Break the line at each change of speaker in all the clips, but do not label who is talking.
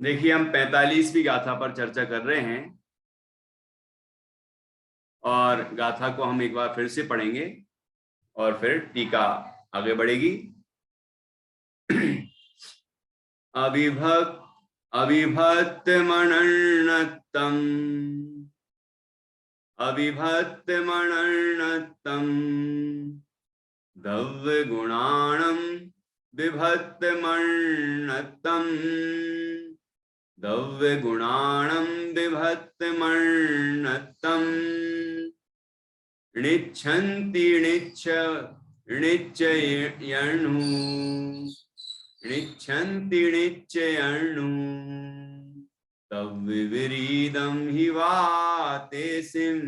देखिए, हम 45वीं गाथा पर चर्चा कर रहे हैं और गाथा को हम एक बार फिर से पढ़ेंगे और फिर टीका आगे बढ़ेगी। अविभक्त अविभक्त मणर्णत्तम अविभक्त मणर्णत्तम द्रव्य गुणाणम विभक्त मणर्णत्तम द्रव्य गुणाणम विभक्त मणर्णत्तम णिच्छन्ति णिच्चयणु णिच्छन्ति णिच्चयणु तद्विपरीतं हि वातेसिं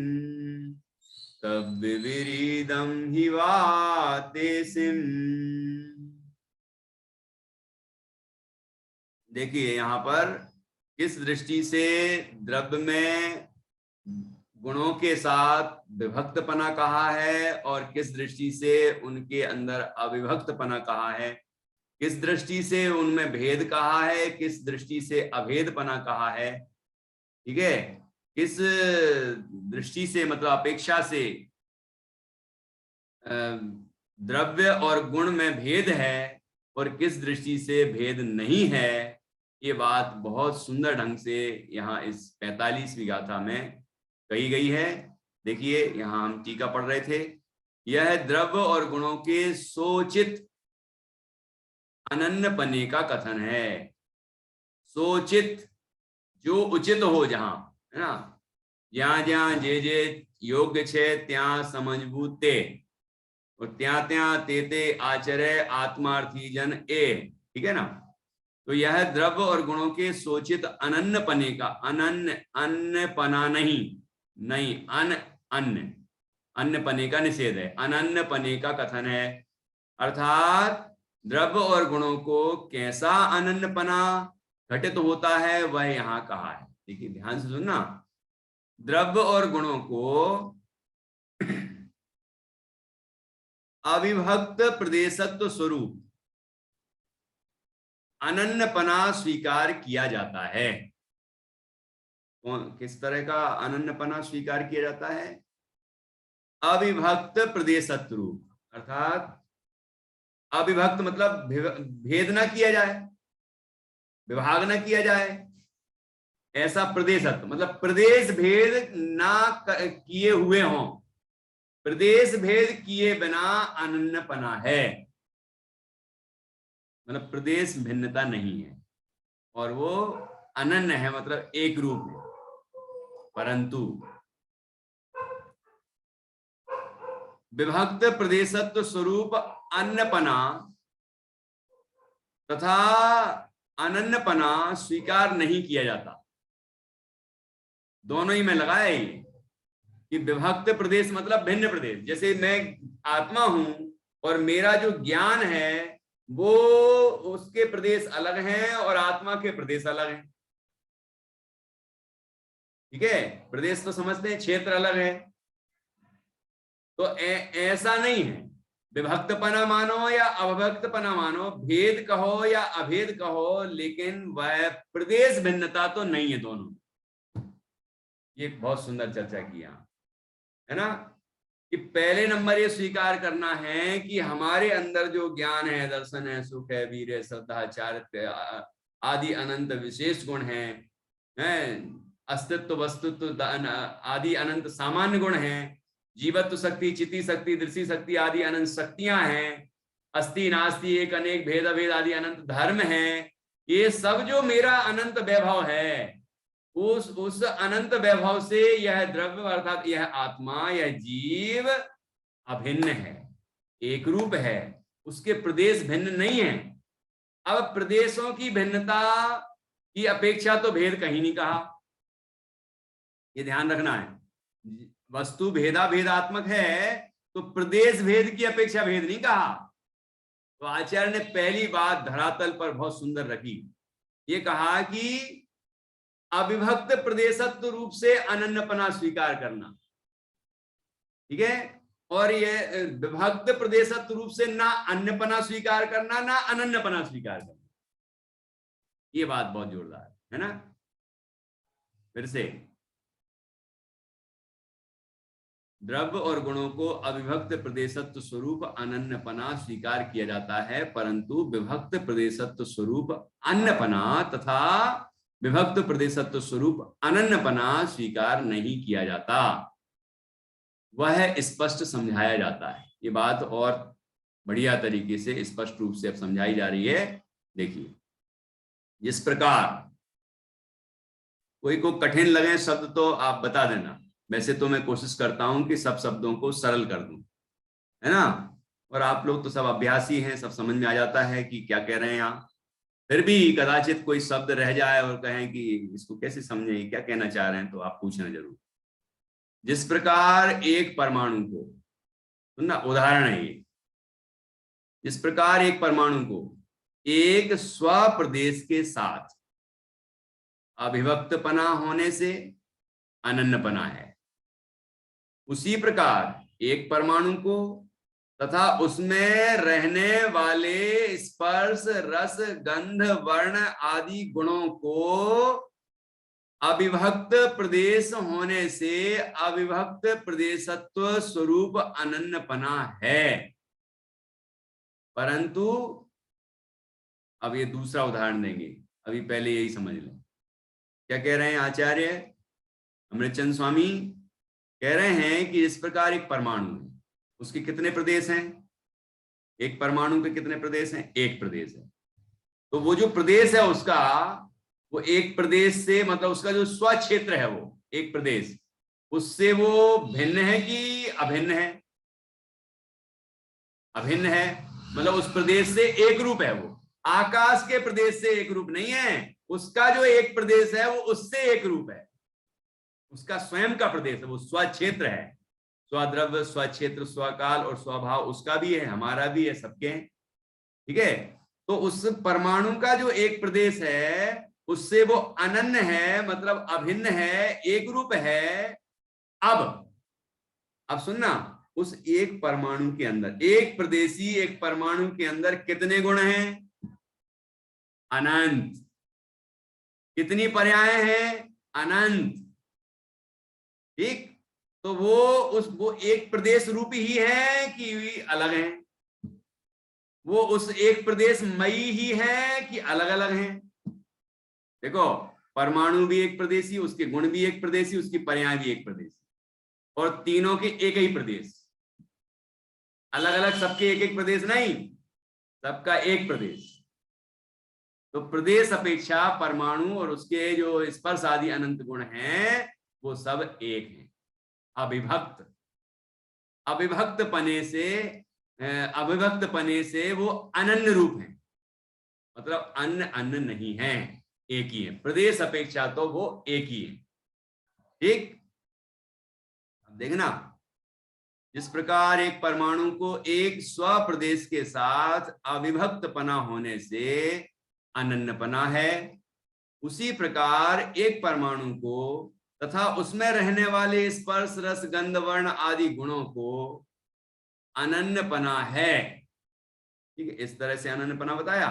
तद्विपरीतं हि वातेसिं। देखिए यहाँ पर किस दृष्टि से द्रव्य में गुणों के साथ विभक्तपना कहा है और किस दृष्टि से उनके अंदर अविभक्तपना कहा है, किस दृष्टि से उनमें भेद कहा है, किस दृष्टि से अभेदपना कहा है। ठीक है, किस दृष्टि से मतलब अपेक्षा से द्रव्य और गुण में भेद है और किस दृष्टि से भेद नहीं है, ये बात बहुत सुंदर ढंग से यहाँ इस 45वीं गाथा में कही गई है। देखिए यहाँ हम टीका पढ़ रहे थे। यह द्रव्य और गुणों के सोचित अनन्यपने का कथन है। सोचित जो उचित हो, जहां है ना, ज्યાં જ્યાં જે જે યોગ્ય છે ત્યાં સમજવું તે और ત્યાં ત્યાં તે તે आचरे आत्मार्थी जन ए। ठीक है ना। तो यह द्रव्य और गुणों के सोचित अनन्यपने का, अनन्य अन्यपना नहीं, नहीं अन्य अन्यपने का निषेध है, अनन्यपने का कथन है। अर्थात द्रव्य और गुणों को कैसा अनन्यपना घटित होता है वह यहाँ कहा है। देखिए ध्यान से सुनना, द्रव्य और गुणों को अविभक्त प्रदेशत्व स्वरूप अनन्यपना स्वीकार किया जाता है। किस तरह का अनन्यपना स्वीकार किया जाता है? अविभक्त प्रदेशत्व रूप, अर्थात अविभक्त मतलब भेद ना किया जाए, विभाग ना किया जाए, ऐसा प्रदेशत्व मतलब प्रदेश भेद ना किए हुए हों, प्रदेश भेद किए बिना अनन्यपना है, मतलब प्रदेश भिन्नता नहीं है और वो अनन्य है, मतलब एक रूप है। परंतु विभक्त प्रदेशत्व स्वरूप अन्यपना तथा अनन्यपना स्वीकार नहीं किया जाता। दोनों ही में लगाया ये कि विभक्त प्रदेश मतलब भिन्न प्रदेश। जैसे मैं आत्मा हूं और मेरा जो ज्ञान है वो उसके प्रदेश अलग हैं और आत्मा के प्रदेश अलग हैं। ठीक है, प्रदेश तो समझते हैं, क्षेत्र अलग है। तो ऐसा नहीं है, विभक्तपना मानो या अविभक्तपना मानो, भेद कहो या अभेद कहो, लेकिन वह प्रदेश भिन्नता तो नहीं है दोनों। ये बहुत सुंदर चर्चा किया है ना, कि पहले नंबर ये स्वीकार करना है कि हमारे अंदर जो ज्ञान है, दर्शन है, सुख है, वीर है, श्रद्धा, चारित्र्य आदि अनंत विशेष गुण हैं, अस्तित्व, वस्तुत्व आदि अनंत सामान्य गुण हैं, जीवत्व शक्ति, चिति शक्ति, दृष्टि शक्ति आदि अनंत शक्तियां हैं, अस्ति नास्ति एक अनेक भेद अभेद आदि अनंत धर्म हैं। ये सब जो मेरा अनंत वैभव है, उस अनंत वैभव से यह द्रव्य अर्थात यह आत्मा, यह जीव अभिन्न है, एक रूप है, उसके प्रदेश भिन्न नहीं है। अब प्रदेशों की भिन्नता की अपेक्षा तो भेद कहीं नहीं कहा, ये ध्यान रखना है। वस्तु भेदा भेदात्मक है तो प्रदेश भेद की अपेक्षा भेद नहीं कहा। तो आचार्य ने पहली बात धरातल पर बहुत सुंदर रखी, ये कहा कि अविभक्त प्रदेशत्व रूप से अनन्यपना स्वीकार करना, ठीक है, और ये विभक्त प्रदेशत्व रूप से ना अन्यपना स्वीकार करना ना अनन्यपना स्वीकार करना, ये बात बहुत जोरदार है ना। फिर से, द्रव्य और गुणों को अविभक्त प्रदेशत्व स्वरूप अनन्यपना स्वीकार किया जाता है, परंतु विभक्त प्रदेशत्व स्वरूप अन्यपना तथा विभक्त प्रदेशत्व स्वरूप अनन्यपना स्वीकार नहीं किया जाता, वह स्पष्ट समझाया जाता है। ये बात और बढ़िया तरीके से स्पष्ट रूप से अब समझाई जा रही है। देखिए, जिस प्रकार कोई को कठिन लगे शब्द तो आप बता देना, वैसे तो मैं कोशिश करता हूं कि सब शब्दों को सरल कर दूं, है ना, और आप लोग तो सब अभ्यासी हैं, सब समझ में आ जाता है कि क्या कह रहे हैं आप। फिर भी कदाचित कोई शब्द रह जाए और कहें कि इसको कैसे समझे, क्या कहना चाह रहे हैं, तो आप पूछना जरूर। जिस प्रकार एक परमाणु को, सुनना उदाहरण है ये, जिस प्रकार एक परमाणु को एक स्वप्रदेश के साथ अविभक्तपना होने से अनन्यपना है, उसी प्रकार एक परमाणु को तथा उसमें रहने वाले स्पर्श रस गंध वर्ण आदि गुणों को अविभक्त प्रदेश होने से अविभक्त प्रदेशत्व स्वरूप अनन्यपना है। परंतु अब ये दूसरा उदाहरण देंगे, अभी पहले यही समझ लें। क्या कह रहे हैं आचार्य अमृतचंद स्वामी? कह रहे हैं कि इस प्रकार एक परमाणु है, उसके कितने प्रदेश हैं? एक परमाणु के कितने प्रदेश हैं? एक प्रदेश है। तो वो जो प्रदेश है उसका, वो एक प्रदेश से, मतलब उसका जो स्वक्षेत्र है वो एक प्रदेश, उससे वो भिन्न है कि अभिन्न है? अभिन्न है, मतलब उस प्रदेश से एक रूप है वो, आकाश के प्रदेश से एक रूप नहीं है। उसका जो एक प्रदेश है वो उससे एक रूप है, उसका स्वयं का प्रदेश है, वो स्वक्षेत्र है। स्वद्रव्य, स्वक्षेत्र, स्वकाल और स्वभाव उसका भी है, हमारा भी है, सबके हैं, ठीक है। तो उस परमाणु का जो एक प्रदेश है उससे वो अनन्य है, मतलब अभिन्न है, एक रूप है। अब सुनना, उस एक परमाणु के अंदर, एक प्रदेशी एक परमाणु के अंदर कितने गुण हैं? अनंत। कितनी पर्याय हैं? अनंत, ठीक। तो वो एक प्रदेश रूपी ही है कि अलग है? वो उस एक प्रदेश मई ही है कि अलग अलग हैं? देखो, परमाणु भी एक प्रदेशी, उसके गुण भी एक प्रदेशी, उसकी पर्याय भी एक प्रदेशी, और तीनों के एक ही प्रदेश, अलग अलग सबके एक एक प्रदेश नहीं, सबका एक प्रदेश। तो प्रदेश अपेक्षा परमाणु और उसके जो स्पर्श आदि अनंत गुण हैं वो सब एक हैं। अविभक्त, अविभक्त पने से वो अनन्य रूप है, मतलब अन्य अन्य नहीं है, एक ही है। प्रदेश अपेक्षा तो वो एक ही है, ठीक। अब देखना, जिस प्रकार एक परमाणु को एक स्वप्रदेश के साथ अविभक्त पना होने से अनन्यपना है, उसी प्रकार एक परमाणु को तथा उसमें रहने वाले स्पर्श रस गंध वर्ण आदि गुणों को अनन्यपना है, ठीक है। इस तरह से अनन्यपना बताया।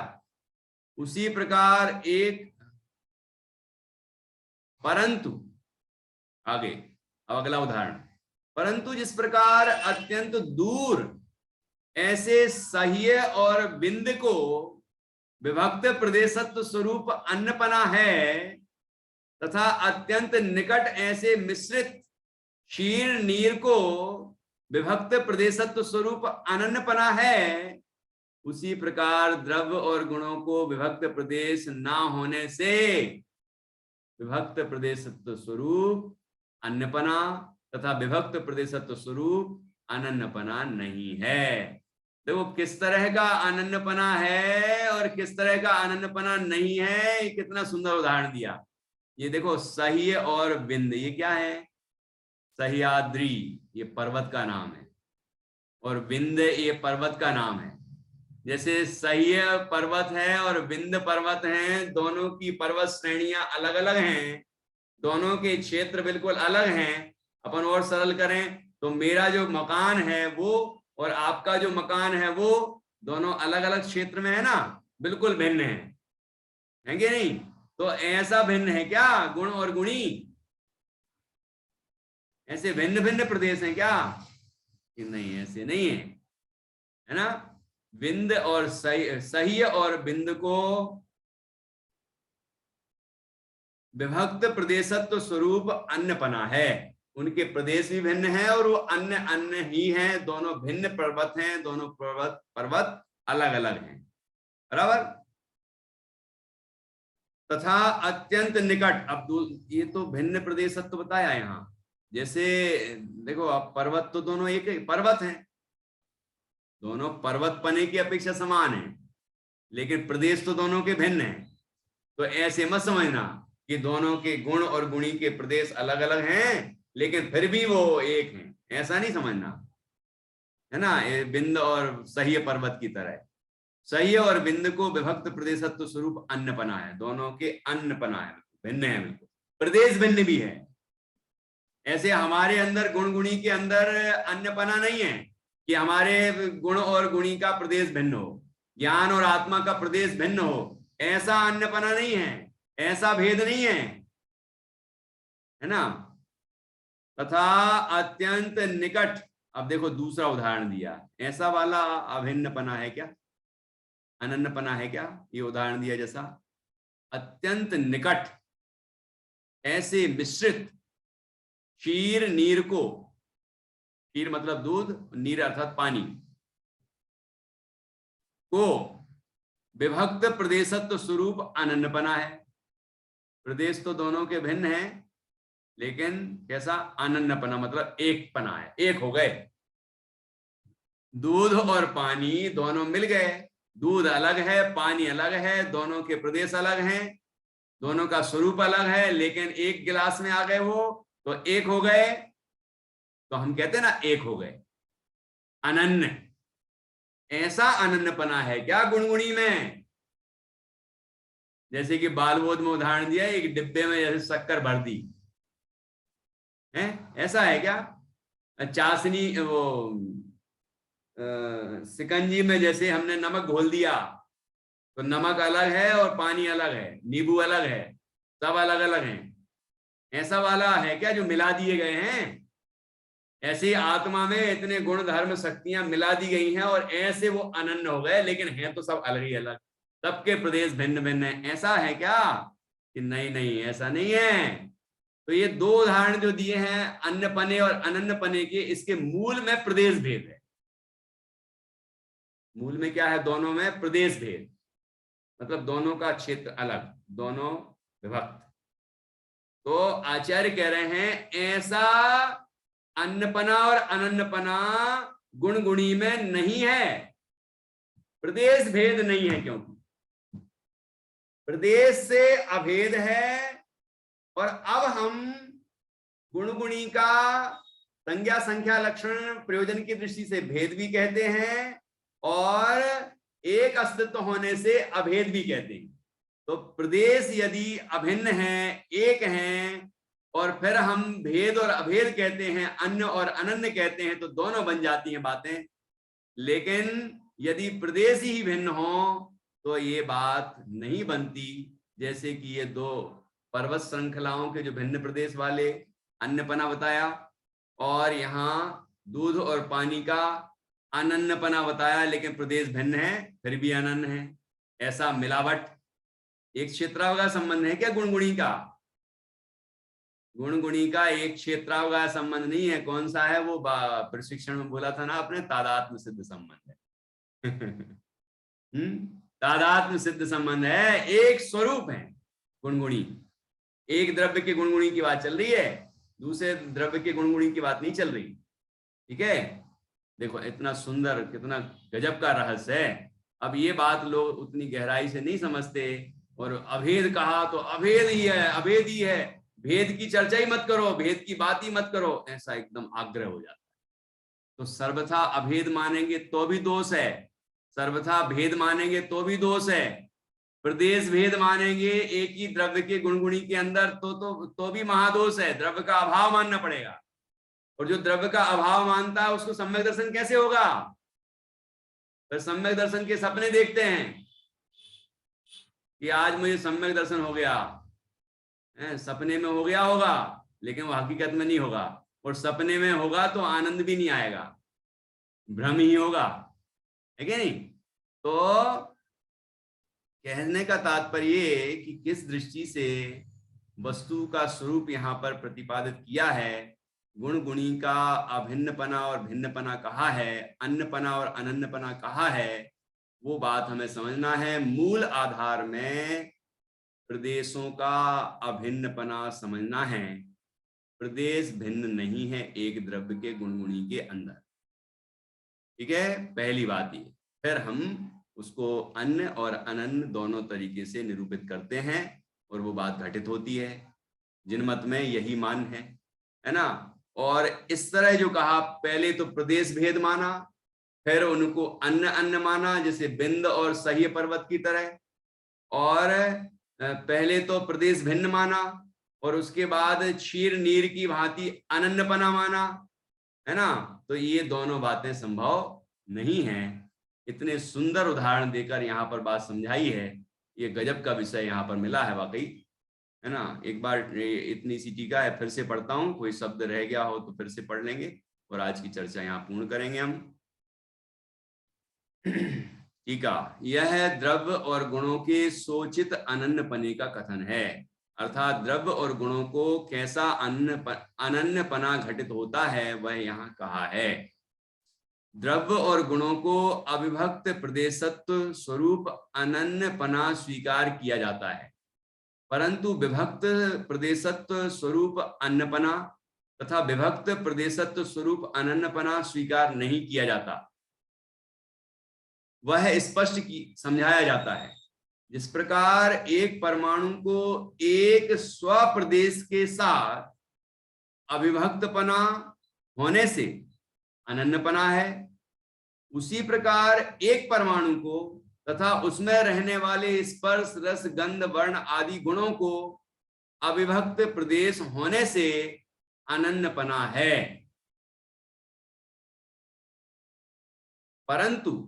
उसी प्रकार एक, परंतु आगे, अब अगला उदाहरण, परंतु जिस प्रकार अत्यंत दूर ऐसे सह्य और बिंद को विभक्त प्रदेशत्व स्वरूप अन्नपना है, तथा अत्यंत निकट ऐसे मिश्रित क्षीर नीर को विभक्त प्रदेशत्व स्वरूप अनन्यपना है, उसी प्रकार द्रव्य और गुणों को विभक्त प्रदेश ना होने से विभक्त प्रदेशत्व स्वरूप अन्यपना तथा विभक्त प्रदेशत्व स्वरूप अनन्यपना नहीं है। देखो किस तरह का अनन्यपना है और किस तरह का अनन्यपना नहीं है, ये कितना सुंदर उदाहरण दिया। ये देखो सह्य और बिंद, ये क्या है? सह्याद्री ये पर्वत का नाम है और बिंद ये पर्वत का नाम है। जैसे सह्य पर्वत है और बिंद पर्वत है, दोनों की पर्वत श्रेणियां अलग अलग हैं, दोनों के क्षेत्र बिल्कुल अलग हैं। अपन और सरल करें तो मेरा जो मकान है वो और आपका जो मकान है वो दोनों अलग अलग क्षेत्र में है ना, बिल्कुल भिन्न है कि नहीं? तो ऐसा भिन्न है क्या गुण और गुणी? ऐसे भिन्न भिन्न प्रदेश हैं क्या? नहीं, ऐसे नहीं है ना। बिंद और सह्य और बिंद को विभक्त प्रदेशत्व स्वरूप अन्यपना है। उनके प्रदेश भी भिन्न है और वो अन्य अन्य ही हैं, दोनों भिन्न पर्वत हैं, दोनों पर्वत अलग अलग हैं, बराबर। तथा अत्यंत निकट, अब ये तो भिन्न प्रदेशत्व बताया यहाँ। जैसे देखो अब पर्वत तो दोनों एक पर्वत हैं, दोनों पर्वत पने की अपेक्षा समान है, लेकिन प्रदेश तो दोनों के भिन्न हैं। तो ऐसे मत समझना कि दोनों के गुण और गुणी के प्रदेश अलग अलग हैं लेकिन फिर भी वो एक हैं, ऐसा नहीं समझना, है ना। ये बिंद और सह्य पर्वत की तरह, सह्य और बिंद को विभक्त प्रदेशत्व स्वरूप अन्यपना है, दोनों के अन्यपना है, भिन्न है बिल्कुल, प्रदेश भिन्न भी है। ऐसे हमारे अंदर गुण गुणी के अंदर अन्यपना नहीं है कि हमारे गुण और गुणी का प्रदेश भिन्न हो, ज्ञान और आत्मा का प्रदेश भिन्न हो, ऐसा अन्यपना नहीं है, ऐसा भेद नहीं है ना। तथा अत्यंत निकट, अब देखो दूसरा उदाहरण दिया, ऐसा वाला अभिन्नपना है क्या, अनन्यपना है क्या? ये उदाहरण दिया जैसा अत्यंत निकट, ऐसे मिश्रित क्षीर नीर को, क्षीर मतलब दूध, नीर अर्थात पानी को विभक्त प्रदेशत्व स्वरूप अनन्यपना है। प्रदेश तो दोनों के भिन्न हैं लेकिन कैसा? अनन्यपना मतलब एक पना है, एक हो गए। दूध और पानी दोनों मिल गए, दूध अलग है पानी अलग है, दोनों के प्रदेश अलग हैं, दोनों का स्वरूप अलग है, लेकिन एक गिलास में आ गए वो तो एक हो गए, तो हम कहते हैं ना एक हो गए, अनन्य। ऐसा अनन्यपना है क्या गुणगुणी में? जैसे कि बाल बोध में उदाहरण दिया, एक डिब्बे में जैसे शक्कर भर दी है, ऐसा है क्या? चाशनी वो सिकंजी में जैसे हमने नमक घोल दिया तो नमक अलग है और पानी अलग है, नींबू अलग है, सब अलग अलग हैं, ऐसा वाला है क्या जो मिला दिए गए हैं? ऐसे आत्मा में इतने गुण धर्म शक्तियां मिला दी गई हैं और ऐसे वो अनन्य हो गए, लेकिन हैं तो सब अलग ही अलग, सबके प्रदेश भिन्न भिन्न है, ऐसा है क्या? कि नहीं नहीं, ऐसा नहीं है। तो ये दो उदाहरण जो दिए हैं अन्यपने और अनन्यपने के, इसके मूल में प्रदेश भेद है। मूल में क्या है? दोनों में प्रदेश भेद, मतलब दोनों का क्षेत्र अलग, दोनों विभक्त। तो आचार्य कह रहे हैं ऐसा अन्नपना और अनन्यपना गुण गुणी में नहीं है, प्रदेश भेद नहीं है, क्योंकि प्रदेश से अभेद है। और अब हम गुण गुणी का संज्ञा संख्या लक्षण प्रयोजन की दृष्टि से भेद भी कहते हैं और एक अस्तित्व होने से अभेद भी कहते हैं। तो प्रदेश यदि अभिन्न है, एक हैं, और फिर हम भेद और अभेद कहते हैं, अन्य और अनन्य कहते हैं, तो दोनों बन जाती हैं बातें। लेकिन यदि प्रदेश ही भिन्न हो तो ये बात नहीं बनती। जैसे कि ये दो पर्वत श्रृंखलाओं के जो भिन्न प्रदेश वाले अन्यपना बताया, और यहाँ दूध और पानी का अनन्यपना बताया, लेकिन प्रदेश भिन्न है फिर भी अनन्य है, ऐसा मिलावट। एक क्षेत्रावगाह संबंध है क्या गुणगुणी का? गुणगुणी का एक क्षेत्रावगाह संबंध नहीं है। कौन सा है वो? प्रशिक्षण में बोला था ना अपने, तादात्म्य सिद्ध संबंध है। तादात्म्य सिद्ध संबंध है, एक स्वरूप है गुणगुणी। एक द्रव्य के गुणगुणी की बात चल रही है, दूसरे द्रव्य के गुणगुणी की बात नहीं चल रही, ठीक है। देखो इतना सुंदर, कितना गजब का रहस्य है। अब ये बात लोग उतनी गहराई से नहीं समझते, और अभेद कहा तो अभेद ही है, अभेद ही है, भेद की चर्चा ही मत करो, भेद की बात ही मत करो, ऐसा एकदम आग्रह हो जाता है। तो सर्वथा अभेद मानेंगे तो भी दोष है, सर्वथा भेद मानेंगे तो भी दोष है, प्रदेश भेद मानेंगे एक ही द्रव्य के गुणगुणी के अंदर तो भी महादोष है, द्रव्य का अभाव मानना पड़ेगा। और जो द्रव्य का अभाव मानता है उसको सम्यक दर्शन कैसे होगा? फिर सम्यक दर्शन के सपने देखते हैं कि आज मुझे सम्यक दर्शन हो गया, सपने में हो गया होगा, लेकिन वो हकीकत में नहीं होगा, और सपने में होगा तो आनंद भी नहीं आएगा, भ्रम ही होगा, है कि नहीं? तो कहने का तात्पर्य कि किस दृष्टि से वस्तु का स्वरूप यहां पर प्रतिपादित किया है, गुण गुणी का अभिन्नपना और भिन्नपना कहा है, अन्नपना और अनन्नपना कहा है, वो बात हमें समझना है। मूल आधार में प्रदेशों का अभिन्नपना समझना है, प्रदेश भिन्न नहीं है एक द्रव्य के गुणगुणी के अंदर, ठीक है, पहली बात ये। फिर हम उसको अन्न और अनन्न दोनों तरीके से निरूपित करते हैं, और वो बात घटित होती है, जिनमत में यही मान है ना। और इस तरह जो कहा, पहले तो प्रदेश भेद माना, फिर उनको अन्न अन्न माना, जैसे बिंद और सह्य पर्वत की तरह, और पहले तो प्रदेश भिन्न माना, और उसके बाद क्षीर नीर की भांति अनन्नपना माना, है ना। तो ये दोनों बातें संभव नहीं है। इतने सुंदर उदाहरण देकर यहाँ पर बात समझाई है, ये गजब का विषय यहाँ पर मिला है वाकई, है ना। एक बार इतनी सी टीका है, फिर से पढ़ता हूँ, कोई शब्द रह गया हो तो फिर से पढ़ लेंगे, और आज की चर्चा यहाँ पूर्ण करेंगे हम। टीका, यह द्रव्य और गुणों के सोचित अनन्नपने का कथन है, अर्थात द्रव्य और गुणों को कैसा अनन्नपना घटित होता है वह यहाँ कहा है। द्रव्य और गुणों को अविभक्त प्रदेशत्व स्वरूप अनन्यपना स्वीकार किया जाता है, परंतु विभक्त प्रदेशत्व स्वरूप अन्नपना तथा विभक्त प्रदेशत्व स्वरूप अनन्यपना स्वीकार नहीं किया जाता। वह स्पष्ट समझाया जाता है। जिस प्रकार एक परमाणु को एक स्वप्रदेश के साथ अविभक्तपना होने से अनन्यपना है, उसी प्रकार एक परमाणु को तथा उसमें रहने वाले स्पर्श रस गंध वर्ण आदि गुणों को अविभक्त प्रदेश होने से अनन्यपना है। परंतु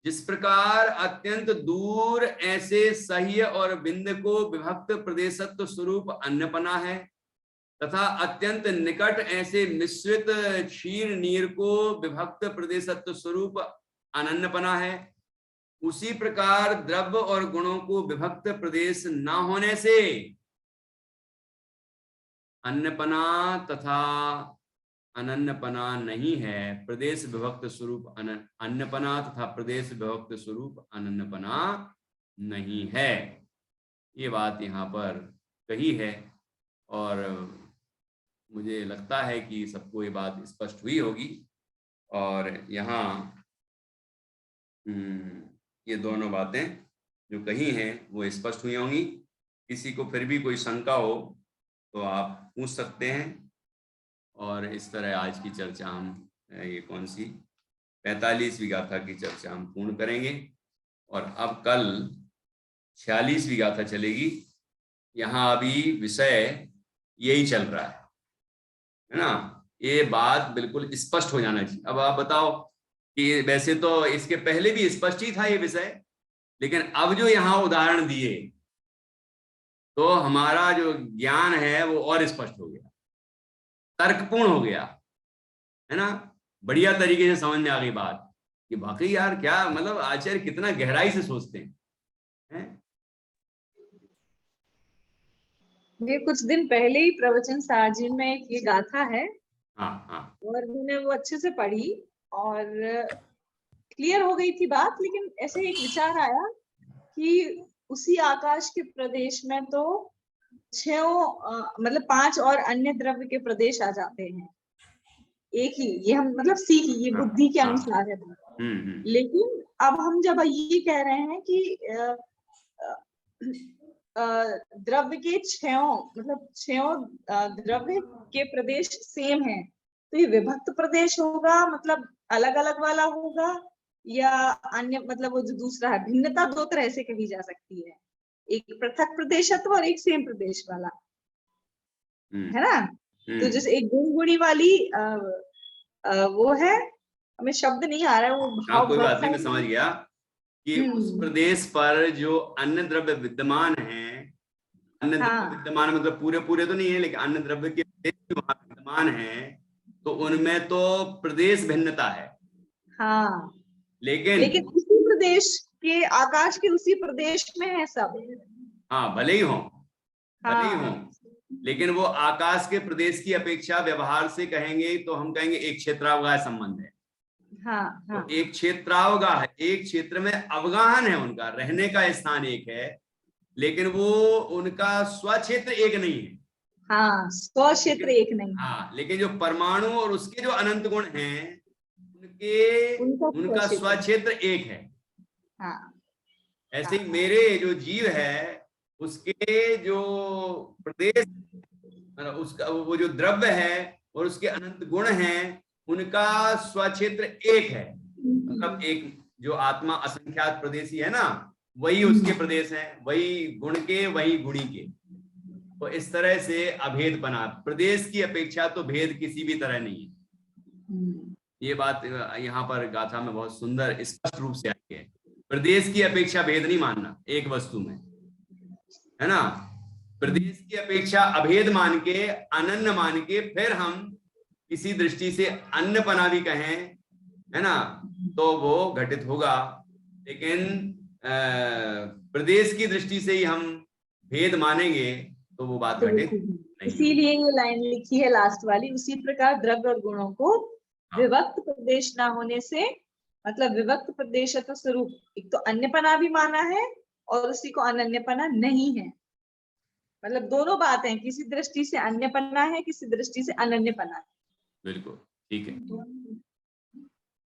जिस प्रकार अत्यंत दूर ऐसे सह्य और बिंद को विभक्त प्रदेशत्व स्वरूप अन्नपना है, तथा अत्यंत निकट ऐसे मिश्रित क्षीर नीर को विभक्त प्रदेशत्व स्वरूप अनन्नपना है, उसी प्रकार द्रव्य और गुणों को विभक्त प्रदेश न होने से अन्नपना तथा अनन्नपना नहीं है, प्रदेश विभक्त स्वरूप अन्नपना तथा प्रदेश विभक्त स्वरूप अनन्नपना नहीं है। ये बात यहाँ पर कही है, और मुझे लगता है कि सबको ये बात स्पष्ट हुई होगी, और यहाँ ये दोनों बातें जो कही हैं वो स्पष्ट हुई होंगी। किसी को फिर भी कोई शंका हो तो आप पूछ सकते हैं, और इस तरह आज की चर्चा हम ये कौन सी 45वीं गाथा की चर्चा हम पूर्ण करेंगे, और अब कल 46वीं गाथा चलेगी। यहाँ अभी विषय यही चल रहा है ना। ये बात बिल्कुल स्पष्ट हो जाना चाहिए। अब आप बताओ कि वैसे तो इसके पहले भी स्पष्ट ही था ये विषय, लेकिन अब जो यहाँ उदाहरण दिए तो हमारा जो ज्ञान है वो और स्पष्ट हो गया, तर्कपूर्ण हो गया, है ना। बढ़िया तरीके से समझ में आ गई बात कि वाकई यार क्या मतलब आचार्य कितना गहराई से सोचते हैं।
ये कुछ दिन पहले ही प्रवचन सार्वजनिक में एक ये गाथा है,
हाँ,
और मैंने वो अच्छे से पढ़ी और क्लियर हो गई थी बात। लेकिन ऐसे एक विचार आया कि उसी आकाश के प्रदेश में तो 6 मतलब 5 और अन्य द्रव्य के प्रदेश आ जाते हैं। एक ही, ये हम मतलब सीख, ये
हाँ,
बुद्धि के
हाँ।
अनुसार है। लेकिन अब हम जब ये कह रहे हैं कि द्रव्य के छयों मतलब छयों द्रव्य के प्रदेश सेम है, तो ये विभक्त प्रदेश होगा, मतलब अलग अलग वाला होगा, या अन्य मतलब वो जो दूसरा है, भिन्नता दो तरह से कही जा सकती है, एक पृथक प्रदेशत्व और एक सेम प्रदेश वाला, है ना। तो जैसे एक गुणगुणी वाली वो है, हमें शब्द नहीं आ रहा है, वो
हाँ,
भाव
कोई बात नहीं, मैं
बरसाने
समझ गया कि उस प्रदेश पर जो अन्य द्रव्य विद्यमान है, अन्य द्रव्य
हाँ
विद्यमान मतलब पूरे पूरे तो नहीं है, लेकिन अन्य द्रव्य के प्रदेश जो वहां विद्यमान है, तो उनमें तो प्रदेश भिन्नता है।
हाँ,
लेकिन
लेकिन उसी प्रदेश के, आकाश के उसी प्रदेश में है सब।
हाँ, भले ही हो,
हाँ
लेकिन वो आकाश के प्रदेश की अपेक्षा व्यवहार से कहेंगे तो हम कहेंगे एक क्षेत्रावगाह संबंध है।
हाँ हाँ
तो एक क्षेत्रावगाह है, एक क्षेत्र में अवगाहन है, उनका रहने का स्थान एक है, लेकिन वो उनका स्वक्षेत्र एक नहीं है।
हाँ, स्व क्षेत्र एक नहीं है,
हाँ, लेकिन जो परमाणु और उसके जो अनंत गुण हैं, उनके
उनका स्व
उनका
क्षेत्र।
स्वक्षेत्र एक है।
हाँ
ऐसे ही
हाँ
मेरे जो जीव है, उसके जो प्रदेश, उसका वो जो द्रव्य है और उसके अनंत गुण हैं, उनका स्वक्षेत्र एक है। मतलब एक जो आत्मा असंख्यात प्रदेशी है ना, वही उसके प्रदेश हैं, वही गुण के, वही गुणी के। तो इस तरह से अभेद बना, प्रदेश की अपेक्षा तो भेद किसी भी तरह नहीं है। ये बात यहाँ पर गाथा में बहुत सुंदर स्पष्ट रूप से आई है। प्रदेश की अपेक्षा भेद नहीं मानना एक वस्तु में, है ना। प्रदेश की अपेक्षा अभेद मान के, अनन्य मान के, फिर हम किसी दृष्टि से अन्यपना भी कहें, है ना, तो वो घटित होगा। लेकिन प्रदेश की दृष्टि से ही हम भेद मानेंगे तो वो बात
तो
घटित नहीं होगी।
इसीलिए ये लाइन लिखी है लास्ट वाली, उसी प्रकार द्रव्य और गुणों को
हाँ,
विभक्त प्रदेश ना होने से, मतलब विभक्त प्रदेशत्व स्वरूप एक तो अन्यपना भी माना है और उसी को अनन्यपना नहीं है, मतलब दोनों बात है, किसी दृष्टि से अन्यपना है, किसी दृष्टि से अनन्यपना है।
बिल्कुल ठीक है।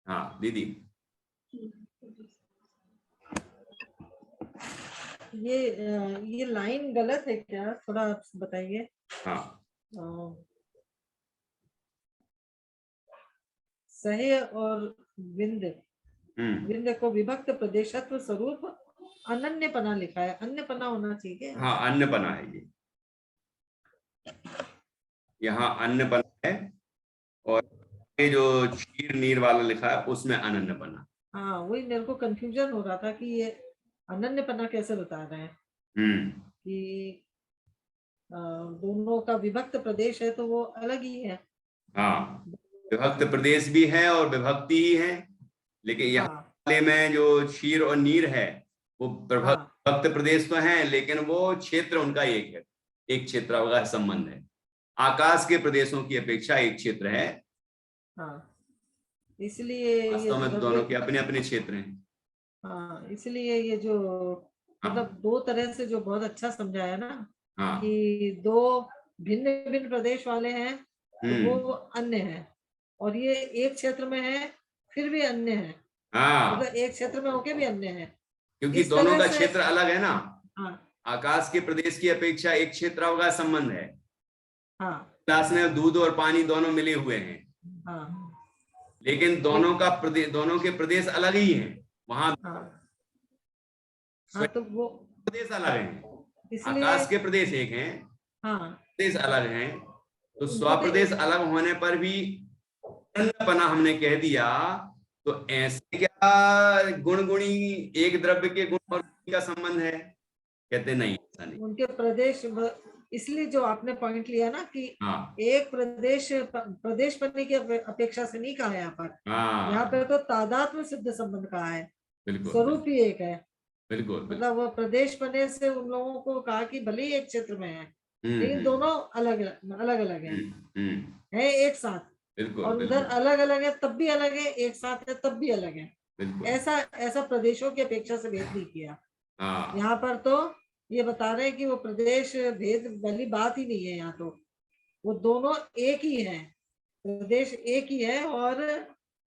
हाँ दीदी,
ये लाइन गलत है क्या, थोड़ा आप बताइए।
हाँ,
सहे और विंद, विंद को विभक्त प्रदेशत्व स्वरूप अनन्यपना लिखा है, अन्यपना होना चाहिए।
हाँ, अन्नपना है ये, यहाँ अन्नपना है, और ये जो क्षीर नीर वाला लिखा है उसमें अनन्नपना।
हाँ, वही मेरे को कंफ्यूजन हो रहा था कि ये अनन्यपना कैसे बता रहे हैं कि दोनों का विभक्त प्रदेश है तो वो अलग ही है।
हाँ, विभक्त प्रदेश भी है और विभक्ति ही है, लेकिन यहाँ वाले में जो क्षीर और नीर है वो विभक्त प्रदेश तो है, लेकिन वो क्षेत्र उनका एक है, एक क्षेत्रावगाह संबंध है। आकाश के प्रदेशों की अपेक्षा एक क्षेत्र है।
हाँ, इसलिए
वास्तव में दोनों के अपने अपने क्षेत्र हैं।
हाँ, इसलिए ये जो मतलब दो तरह से जो बहुत अच्छा समझाया ना, कि दो भिन्न भिन्न प्रदेश वाले हैं तो वो अन्य है, और ये एक क्षेत्र में है फिर भी अन्य है, मतलब एक क्षेत्र में होके भी अन्य है,
क्योंकि दोनों का क्षेत्र अलग है ना। आकाश के प्रदेश की अपेक्षा एक क्षेत्रावगाह संबंध है। गिलास में दूध और पानी दोनों मिले हुए हैं, लेकिन दोनों का प्रदेश, दोनों के प्रदेश अलग ही हैं। वहां
तो वो
प्रदेश अलग हैं, आकाश के प्रदेश एक हैं, प्रदेश अलग हैं। तो स्वप्रदेश अलग होने पर भी अन्नपना हमने कह दिया, तो ऐसे क्या गुण गुणी एक द्रव्य के गुण और का संबंध है? कहते नहीं, ऐसा नहीं।
उनके प्रदेश, इसलिए जो आपने पॉइंट लिया ना कि एक प्रदेश बनने की अपेक्षा से नहीं कहा यहाँ पर, यहाँ पे तो तादात्म्य सिद्ध संबंध कहा है, स्वरूप ही एक है।
बिल्कुल,
मतलब वो प्रदेश बने से उन लोगों को कहा कि भले ही एक क्षेत्र में है लेकिन दोनों अलग अलग है एक साथ, और उधर अलग अलग है तब भी अलग है, एक साथ है तब भी अलग है। ऐसा प्रदेशों की अपेक्षा से भेद नहीं किया। यहाँ पर तो ये बता रहे हैं कि वो प्रदेश भेद वाली बात ही नहीं है, यहाँ तो वो दोनों एक ही है, प्रदेश एक ही है और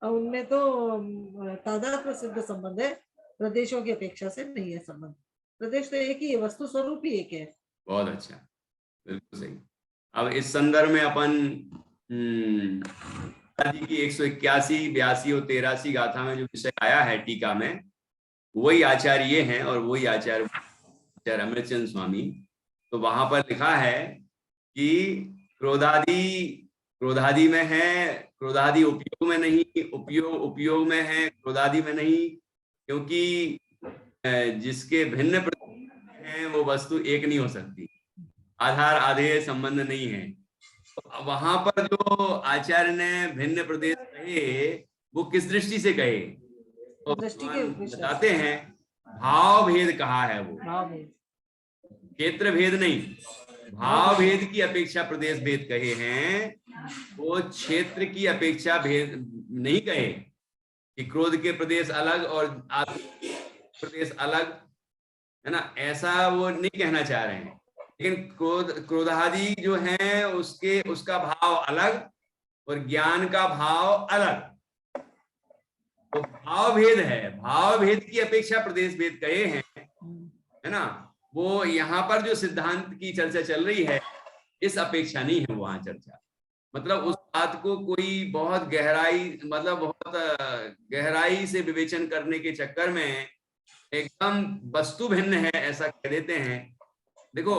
उनमें तो तादात्म्य सिद्ध संबंध है, प्रदेशों की अपेक्षा से नहीं है संबंध। प्रदेश तो एक ही है, वस्तु स्वरूप ही एक है।
बहुत अच्छा, बिल्कुल सही। अब इस संदर्भ में अपन जी की 181, 82 और 83 गाथा में जो विषय आया है टीका में, वही आचार्य ये हैं और वही आचार्य अमृतचंद स्वामी। तो वहां पर लिखा है कि क्रोधादि में है, क्रोधादि उपयोग में नहीं, उपयोग में है, क्रोधादि में नहीं, क्योंकि जिसके भिन्न हैं वो वस्तु एक नहीं हो सकती, आधार आधेय संबंध नहीं है। तो वहां पर जो आचार्य ने भिन्न प्रदेश कहे वो किस दृष्टि से कहे, तो बताते हैं भाव भेद कहा है, वो क्षेत्र भेद नहीं, भाव भेद की अपेक्षा प्रदेश भेद कहे हैं, वो क्षेत्र की अपेक्षा भेद नहीं कहे कि क्रोध के प्रदेश अलग और प्रदेश अलग है ना, ऐसा वो नहीं कहना चाह रहे हैं। लेकिन क्रोधादि जो है उसका भाव अलग और ज्ञान का भाव अलग, तो भाव भेद है, भाव भेद की अपेक्षा प्रदेश भेद कहे हैं, है ना। वो यहाँ पर जो सिद्धांत की चर्चा चल रही है इस अपेक्षा नहीं है वहां चर्चा, मतलब उस बात को कोई बहुत गहराई से विवेचन करने के चक्कर में एकदम वस्तु भिन्न है ऐसा कह देते हैं। देखो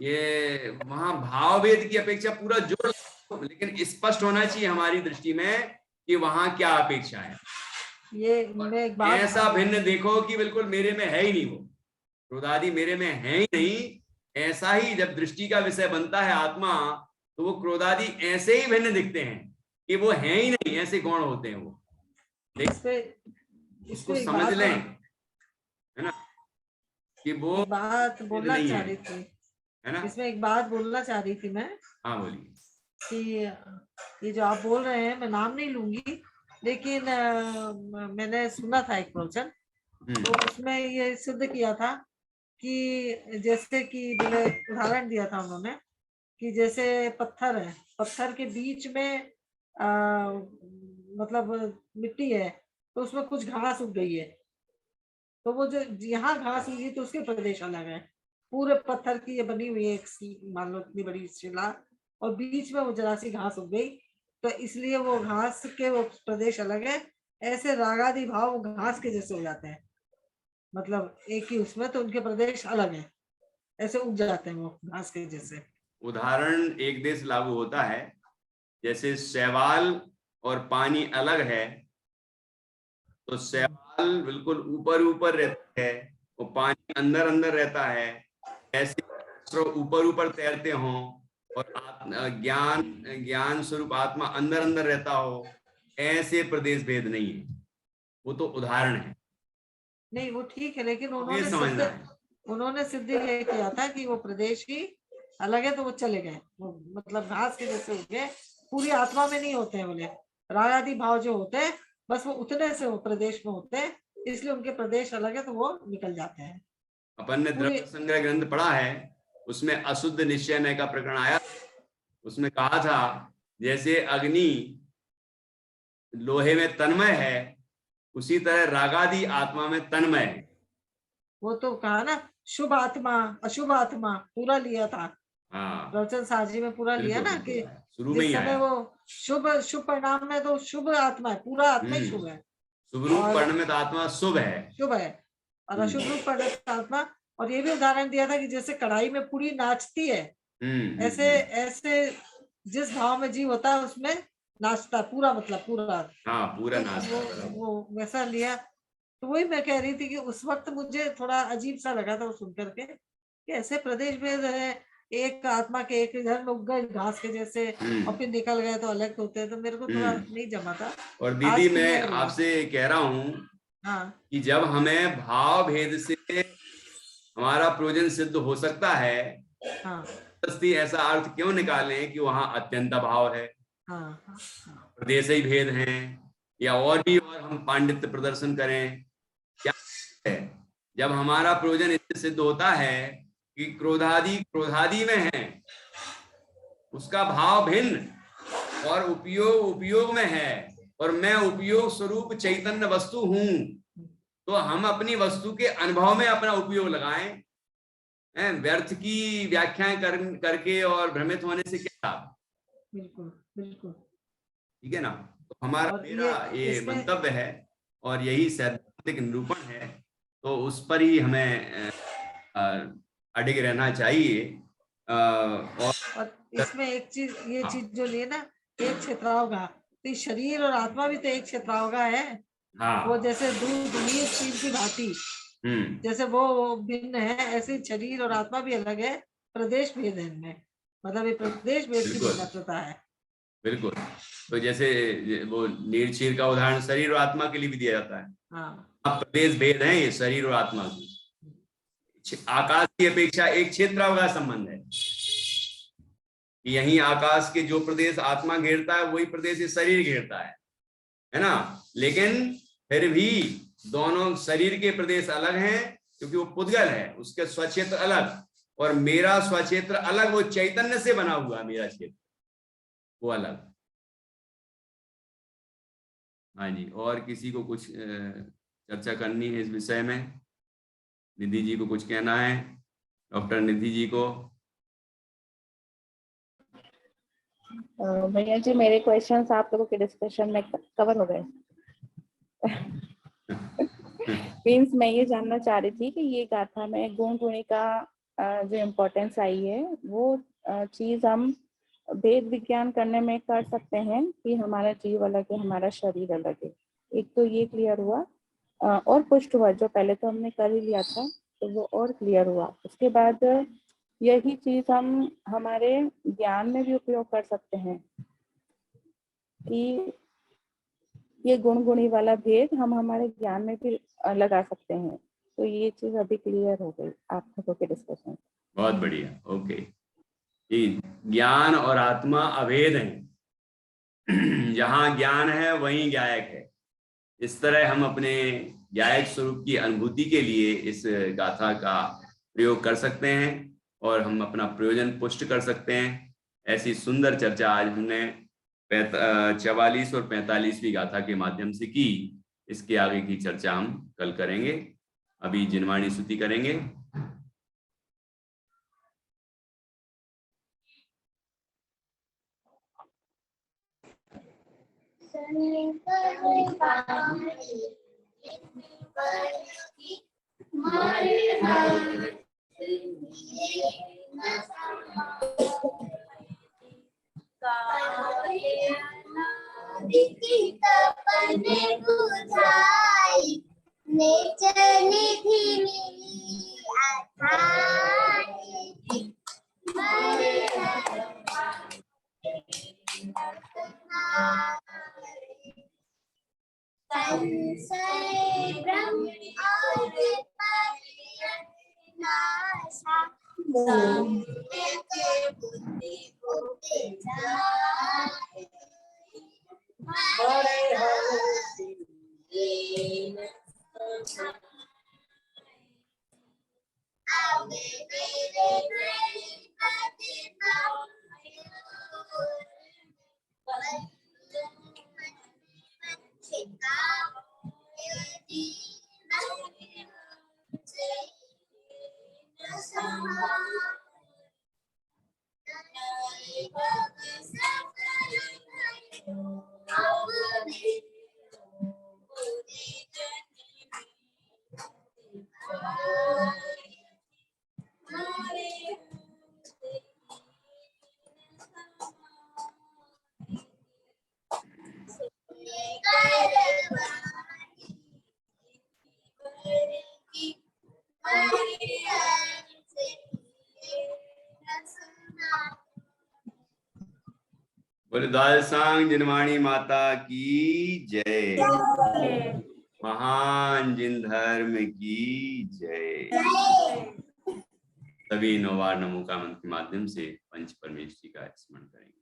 ये वहां भाव भेद की अपेक्षा पूरा जोड़, लेकिन स्पष्ट होना चाहिए हमारी दृष्टि में कि वहां क्या अपेक्षा है। ये एक बात ऐसा भिन्न देखो कि बिल्कुल मेरे में है ही नहीं, वो क्रोधादि मेरे में है ही नहीं, ऐसा ही जब दृष्टि का विषय बनता है आत्मा, तो वो क्रोधादि ऐसे ही भिन्न दिखते हैं कि वो है ही नहीं, ऐसे गौण होते हैं वो। इसको समझ लें, है ना, कि वो
बात बोलना चाह रही थी,
है ना।
इसमें एक बात बोलना चाह रही थी मैं।
हाँ बोलिए।
कि ये जो आप बोल रहे हैं, मैं नाम नहीं लूंगी, लेकिन मैंने सुना था एक प्रवचन, तो उसमें ये सिद्ध किया था कि जैसे कि उदाहरण दिया था उन्होंने कि जैसे पत्थर है, पत्थर के बीच में मतलब मिट्टी है, तो उसमें कुछ घास उग गई है, तो वो जो यहाँ घास उगी तो उसके प्रदेश अलग है। पूरे पत्थर की ये बनी हुई है एक मान लो इतनी बड़ी शिला, और बीच में वो जरा सी घास उग गई, तो इसलिए वो घास के वो प्रदेश अलग है। ऐसे रागादि भाव वो घास के जैसे हो जाते हैं, मतलब एक ही उसमें, तो उनके प्रदेश अलग है, ऐसे उग जाते हैं वो घास के जैसे।
उदाहरण एक देश लागू होता है, जैसे शैवाल और पानी अलग है, तो शैवाल बिल्कुल ऊपर ऊपर रहता है, वो पानी अंदर अंदर रहता है, ऐसे ऊपर ऊपर तैरते हों और ज्ञान स्वरूप आत्मा अंदर अंदर रहता हो, ऐसे प्रदेश भेद नहीं है, वो तो उदाहरण है।
नहीं वो ठीक है, लेकिन उन्होंने सिद्ध ये किया था कि वो प्रदेश ही अलग है, तो वो चले गए, वो मतलब घास के जैसे हो गए, पूरी आत्मा में नहीं होते हैं बोले, राग आदि भाव जो होते हैं बस वो उतने से वो प्रदेश में होते हैं, इसलिए उनके प्रदेश अलग है, तो वो निकल जाते हैं।
अपन ने द्रव्य संग्रह ग्रंथ पढ़ा है, उसमें अशुद्ध निश्चय का प्रकरण आया, उसमें कहा था जैसे अग्नि लोहे में तन्मय है, उसी तरह रागादि आत्मा में तन्मय है।
वो तो कहा ना, शुभ आत्मा अशुभ आत्मा पूरा लिया था, प्रवचन साजी में पूरा लिया ना, कि जिस समय वो शुभ परिणाम में तो शुभ आत्मा है, पूरा आत्मा ही शुभ है,
शुभ रूप परिणमित आत्मा शुभ है,
और अशुभ रूप परिणमित आत्मा। और ये भी उदाहरण दिया था कि जैसे कढ़ाई में पूरी नाचती है, ऐसे जिस भाव में जीव होता है उसमें नाचता पूरा, मतलब पूरा नाचता, वो वैसा लिया। तो वही मैं कह रही थी कि उस वक्त मुझे थोड़ा अजीब सा लगा था वो सुन करके कि ऐसे प्रदेश भेद है, एक आत्मा के एक घर में उग गए घास के जैसे और फिर निकल गए तो अलग होते हैं, तो मेरे को थोड़ा नहीं जमा था।
और दीदी मैं आपसे कह रहा हूँ कि जब हमें भाव भेद से हमारा प्रयोजन सिद्ध हो सकता है, ऐसा अर्थ क्यों निकालें कि वहां अत्यंत भाव है, प्रदेश ही भेद हैं, या और हम पांडित्य प्रदर्शन करें, क्या है। जब हमारा प्रयोजन इससे सिद्ध होता है कि क्रोधादि में है, उसका भाव भिन्न, और उपयोग उपयोग में है, और मैं उपयोग स्वरूप चैतन्य वस्तु हूं। तो हम अपनी वस्तु के अनुभव में अपना उपयोग लगाएं, व्यर्थ की व्याख्याएं करके और भ्रमित होने से क्या लाभ।
बिल्कुल बिल्कुल,
ठीक है ना। तो हमारा मेरा ये मंतव्य है और यही सैद्धांतिक निरूपण है, तो उस पर ही हमें अडिग रहना चाहिए।
और इसमें एक चीज, ये चीज जो ले ना एक क्षेत्रावगा, तो शरीर और आत्मा भी तो एक क्षेत्रावगा है।
हाँ।
वो जैसे दूध नील चीज की भांति, जैसे वो भिन्न है, ऐसे शरीर और आत्मा भी अलग है, प्रदेश भेद है इनमें, मतलब ये प्रदेश भेद की भिन्नता है।
बिल्कुल। तो जैसे वो नील चीर का उदाहरण शरीर और आत्मा के लिए भी दिया जाता है।
हाँ,
प्रदेश भेद है ये शरीर और आत्मा की। आकाश की अपेक्षा एक क्षेत्रावगा संबंध है, यही आकाश के जो प्रदेश आत्मा घेरता है वही प्रदेश ये शरीर घेरता है ना। लेकिन फिर भी दोनों शरीर के प्रदेश अलग हैं, क्योंकि वो पुद्गल है, उसके स्वक्षेत्र अलग, और मेरा स्वक्षेत्र अलग, वो चैतन्य से बना हुआ मेरा क्षेत्र वो अलग। हाँ जी, और किसी को कुछ चर्चा करनी है इस विषय में? निधि जी को कुछ कहना है? डॉक्टर निधि जी को?
भैया जी, मेरे क्वेश्चंस आप लोगों के डिस्कशन में कवर हो गए। मीन्स मैं ये जानना चाह रही थी कि ये गाथा में गुण गुणी का जो इम्पोर्टेंस आई है, वो चीज हम वेद विज्ञान करने में कर सकते हैं कि हमारा जीव अलग है, हमारा शरीर अलग है। एक तो ये क्लियर हुआ, और पुष्ट हुआ, जो पहले तो हमने कर ही लिया था तो वो और क्लियर हुआ। उसके बाद यही चीज हम हमारे ज्ञान में भी उपयोग कर सकते हैं कि ये गुण गुणी वाला भेद हम हमारे ज्ञान में भी लगा सकते हैं। तो ये चीज अभी क्लियर हो गई आप लोगों के डिस्कशन।
बहुत बढ़िया, ओके। ज्ञान और आत्मा अभेद हैं। जहां ज्ञान है वहीं ज्ञायक है। इस तरह हम अपने ज्ञायक स्वरूप की अनुभूति के लिए इस गाथा का प्रयोग कर सकते हैं और हम अपना प्रयोजन पुष्ट कर सकते हैं। ऐसी सुंदर चर्चा आज हमने 44 और 45वीं गाथा के माध्यम से की। इसके आगे की चर्चा हम कल करेंगे। अभी जिनवाणी स्तुति करेंगे। बोले दालसांग जिनवाणी माता की जय। महान जिन धर्म की जय। सभी 9 बार नमो का मंत्र के माध्यम से पंच परमेश्वरी का स्मरण करेंगे।